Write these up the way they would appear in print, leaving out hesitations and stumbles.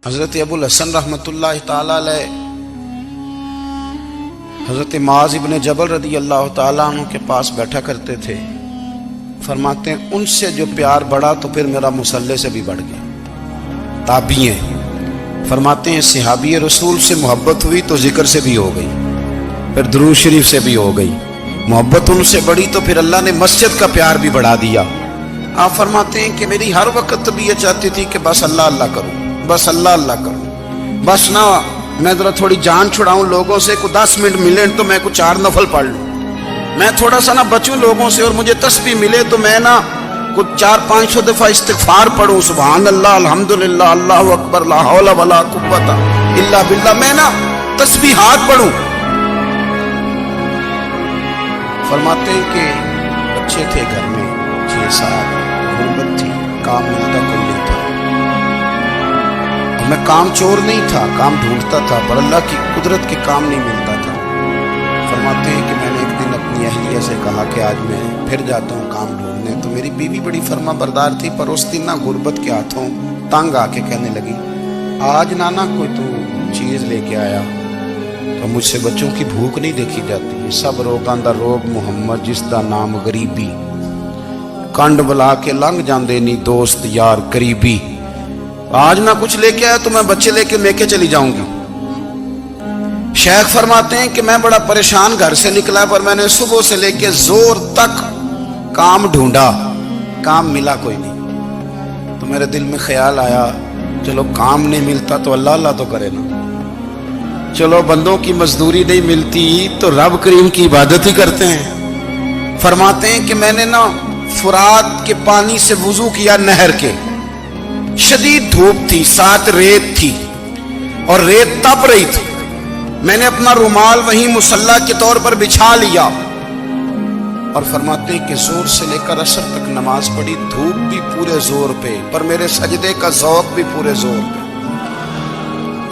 حضرت ابو الحسن رحمتullah تعالی علیہ حضرت معاذ ابن جبل رضی اللہ تعالیٰ عنہ کے پاس بیٹھا کرتے تھے. فرماتے ہیں ان سے جو پیار بڑھا تو پھر میرا مصلی سے بھی بڑھ گیا. تابعی ہیں. فرماتے ہیں صحابی رسول سے محبت ہوئی تو ذکر سے بھی ہو گئی, پھر درود شریف سے بھی ہو گئی. محبت ان سے بڑھی تو پھر اللہ نے مسجد کا پیار بھی بڑھا دیا. آپ فرماتے ہیں کہ میری ہر وقت طبیعت چاہتی تھی کہ بس اللہ اللہ کروں, بس اللہ اللہ کروں, بس نہ میں ذرا تھوڑی جان چھڑاؤں لوگوں سے, کو 10 منٹ ملے تو میں کو 4 نفل پڑھ لوں, میں تھوڑا سا نہ بچوں لوگوں سے اور مجھے تسبیح ملے تو میں نہ کچھ 400-500 دفعہ استغفار پڑھوں, سبحان اللہ الحمدللہ اللہ اکبر لا حول ولا قوت الا باللہ, میں نہ تسبیحات پڑھوں. فرماتے ہیں کہ بچے تھے گھر میں 6-7, غربت تھی, کام ملتا کوئی نہیں تھا. میں کام چور نہیں تھا, کام ڈھونڈتا تھا, پر اللہ کی قدرت کے کام نہیں ملتا تھا. فرماتے ہیں کہ میں نے ایک دن اپنی اہلیہ سے کہا کہ آج میں پھر جاتا ہوں کام ڈھونڈنے. تو میری بیوی بڑی فرما بردار تھی, پر اس دن نہ غربت کے ہاتھوں تنگ آ کے کہنے لگی آج نانا کوئی تو چیز لے کے آیا. تو مجھ سے بچوں کی بھوک نہیں دیکھی جاتی. سب روگاں دا روگ محمد جس دا نام غریبی, کنڈ بلا کے لنگ جاندے نہیں دوست یار قریبی. آج نہ کچھ لے کے آیا تو میں بچے لے کے میکے چلی جاؤں گی. شیخ فرماتے ہیں کہ میں بڑا پریشان گھر سے نکلا, پر میں نے صبح سے لے کے زور تک کام ڈھونڈا, کام ملا کوئی نہیں. تو میرے دل میں خیال آیا چلو کام نہیں ملتا تو اللہ اللہ تو کرے نا, چلو بندوں کی مزدوری نہیں ملتی تو رب کریم کی عبادت ہی کرتے ہیں. فرماتے ہیں کہ میں نے نا فرات کے پانی سے وضو کیا نہر کے, شدید دھوپ تھی, ساتھ ریت تھی اور ریت تپ رہی تھی. میں نے اپنا رومال وہیں مصلی کے طور پر بچھا لیا اور فرماتے ہیں کہ زور سے لے کر عصر تک نماز پڑھی. دھوپ بھی پورے زور پہ, پر میرے سجدے کا ذوق بھی پورے زور پہ.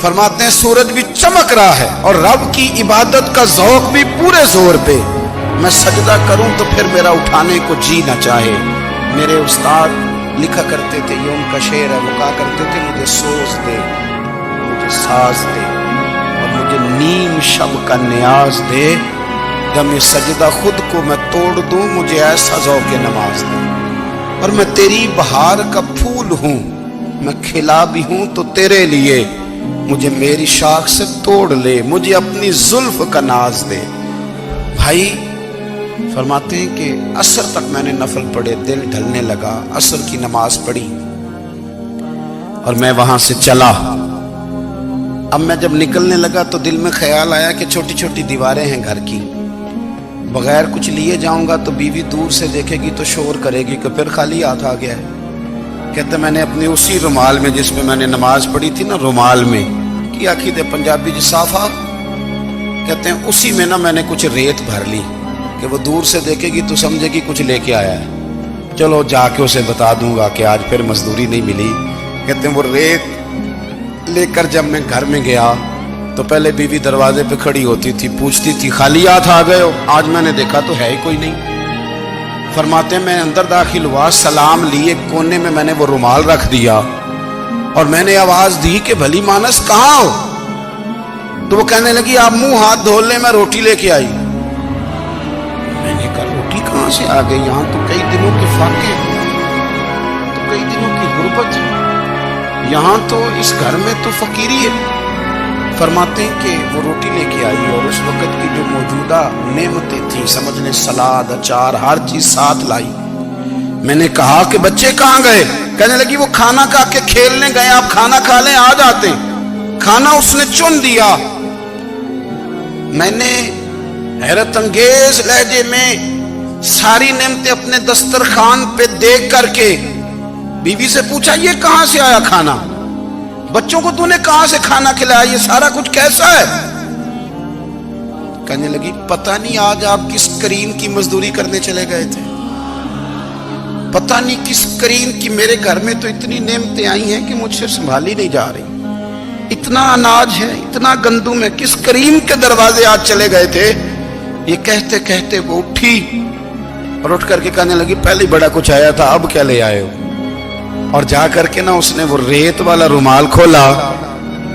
فرماتے ہیں سورج بھی چمک رہا ہے اور رب کی عبادت کا ذوق بھی پورے زور پہ. میں سجدہ کروں تو پھر میرا اٹھانے کو جی نہ چاہے. میرے استاد لکھا کرتے تھے, یہ ان کا شعر ہے, وہ کہا کرتے تھے مجھے سوز دے, مجھے ساز دے اور مجھے نیم شب کا نیاز دے, دم سجدہ خود کو میں توڑ دوں, مجھے ایسا ذوق نماز دے. اور میں تیری بہار کا پھول ہوں, میں کھلا بھی ہوں تو تیرے لیے, مجھے میری شاخ سے توڑ لے, مجھے اپنی زلف کا ناز دے. بھائی فرماتے ہیں کہ عصر تک میں نے نفل پڑھے, دل ڈھلنے لگا, عصر کی نماز پڑھی اور میں وہاں سے چلا. اب میں جب نکلنے لگا تو دل میں خیال آیا کہ چھوٹی چھوٹی دیواریں ہیں گھر کی, بغیر کچھ لیے جاؤں گا تو بیوی دور سے دیکھے گی تو شور کرے گی کہ پھر خالی ہاتھ آ گیا ہے. کہتے میں نے اپنی اسی رومال میں جس میں میں نے نماز پڑھی تھی نا, رومال میں کی آخی دے پنجابی جی صافہ, کہتے ہیں اسی میں نا میں نے کچھ ریت بھر لی کہ وہ دور سے دیکھے گی تو سمجھے گی کچھ لے کے آیا ہے. چلو جا کے اسے بتا دوں گا کہ آج پھر مزدوری نہیں ملی. کہتے ہیں وہ ریت لے کر جب میں گھر میں گیا تو پہلے بیوی دروازے پہ کھڑی ہوتی تھی, پوچھتی تھی خالی ہاتھ آ گئے ہو؟ آج میں نے دیکھا تو ہے ہی کوئی نہیں. فرماتے ہیں میں اندر داخل ہوا, سلام لیے, کونے میں نے وہ رومال رکھ دیا اور میں نے آواز دی کہ بھلی مانس کہاں ہو؟ تو وہ کہنے لگی آپ منہ ہاتھ دھو لیں, میں روٹی لے کے آئی. میں نے کہا روٹی کہاں سے آ گئی؟ یہاں تو کئی دنوں کے فاقے ہیں, تو کئی دنوں کی غربت ہے, یہاں تو اس گھر میں تو فقیری ہے. فرماتے ہیں کہ وہ روٹی لے کے آئی اور اس وقت کی جو موجودہ نعمتیں تھیں, سمجھ لیں سلاد, اچار, ہر چیز ساتھ لائی. میں نے کہا کہ بچے کہاں گئے؟ کہنے لگی وہ کھانا کھا کے کھیلنے گئے, آپ کھانا کھا لیں آ جاتے. کھانا اس نے چن دیا. میں نے حیرت انگیز لہجے میں ساری نعمتیں اپنے دسترخوان پہ دیکھ کر کے بیوی سے پوچھا یہ کہاں سے آیا کھانا؟ بچوں کو تو نے کہاں سے کھانا کھلایا؟ یہ سارا کچھ کیسا ہے؟ کہنے لگی پتہ نہیں آج آپ کس کریم کی مزدوری کرنے چلے گئے تھے, پتہ نہیں کس کریم کی, میرے گھر میں تو اتنی نعمتیں آئی ہیں کہ مجھ سے سنبھالی نہیں جا رہی. اتنا اناج ہے, اتنا گندم ہے, کس کریم کے دروازے آج چلے گئے تھے؟ یہ کہتے کہتے وہ اٹھی اور اٹھ کر کے کہنے لگی پہلے بڑا کچھ آیا تھا, اب کیا لے آئے ہو؟ اور جا کر کے نا اس نے وہ ریت والا رومال کھولا